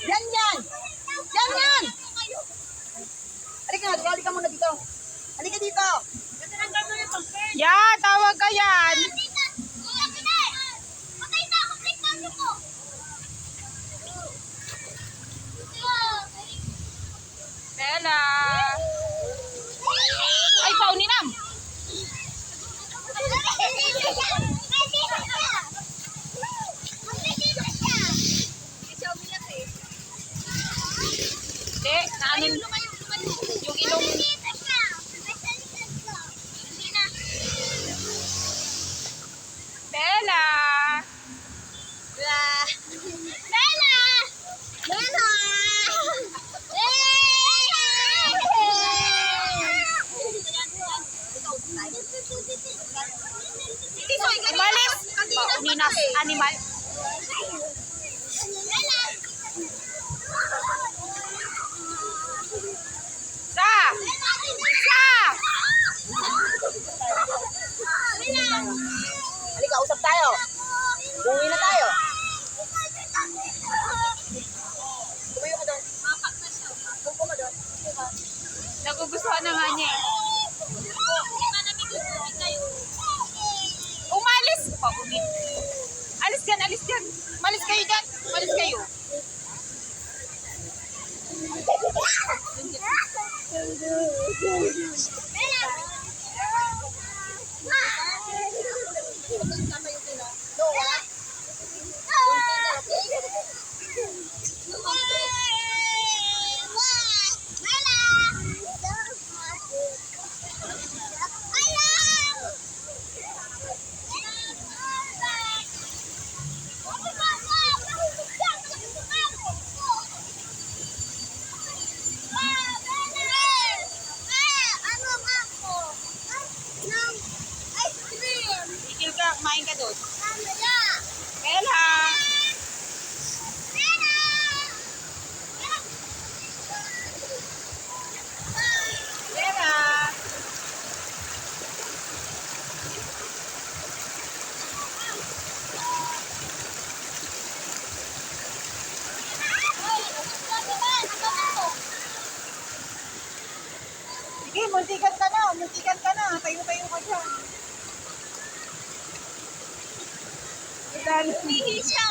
Yan, yan! Yan, yan! Halika muna dito. Halika dito. Yan, tawag ka yan. Bella. Ay, pauninam. Hindi, naanin. Yung ilong. Bella. Umalis. Ninas, animal. Sa! Sa! Halika, usap tayo. Uwi na tayo. Tumayo ka doon. Tumayo ka doon. Nagugustuhan na nga niya eh. Umalis! Paunin. Alis dyan, alis dyan. Malis kayo dyan. Malis kayo. Ikil ka, kumain ka doon. Bella! Bella! Sige, muntikan ka na. Muntikan ka na. Tayo-tayo ka dyan. Umihi siya.